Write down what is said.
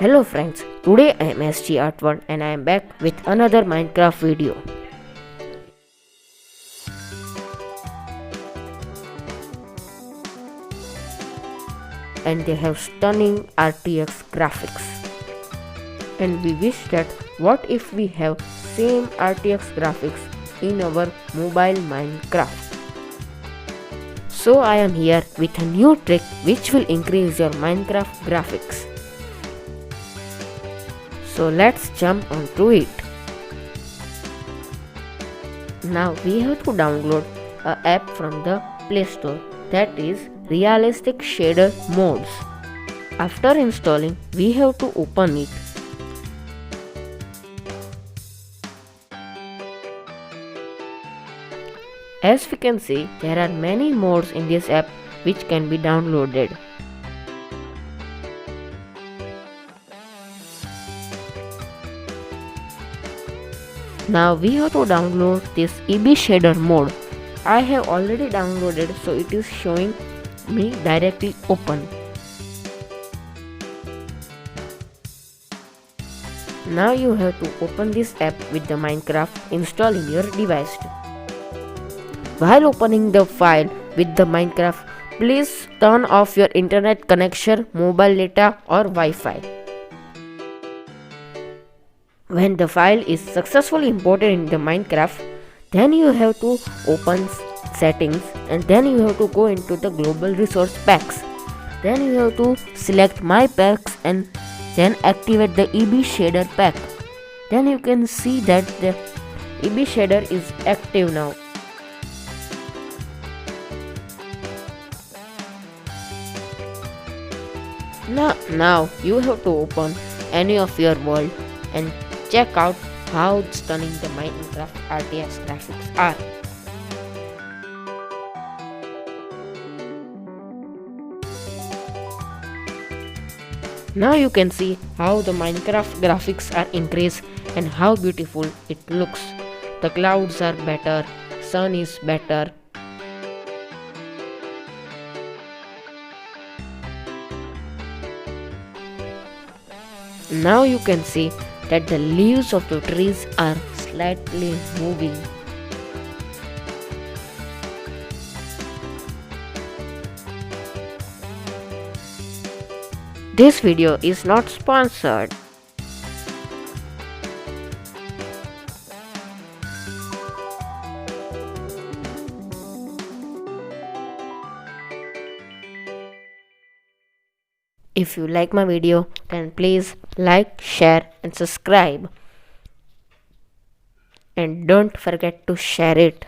Hello friends, today I am SG ArtWorld and I am back with another Minecraft video. And they have stunning RTX graphics. And we wish that what if we have same RTX graphics in our mobile Minecraft. So I am here with a new trick which will increase your Minecraft graphics. So let's jump onto it. Now we have to download an app from the Play Store, that is Realistic Shader Modes. After installing, we have to open it. As we can see, there are many modes in this app which can be downloaded. Now we have to download this EB shader mode. I have already downloaded, so it is showing me directly open. Now you have to open this app with the Minecraft installed in your device. While opening the file with the Minecraft, please turn off your internet connection, mobile data or Wi-Fi. When the file is successfully imported in the Minecraft, then you have to open settings and then you have to go into the global resource packs. Then you have to select my packs and then activate the EB shader pack. Then you can see that the EB shader is active now. Now you have to open any of your world and check out how stunning the Minecraft RTX graphics are. Now you can see how the Minecraft graphics are increased and how beautiful it looks. The clouds are better, sun is better. Now you can see that the leaves of the trees are slightly moving. This video is not sponsored. If you like my video, then please like, share and subscribe. And don't forget to share it.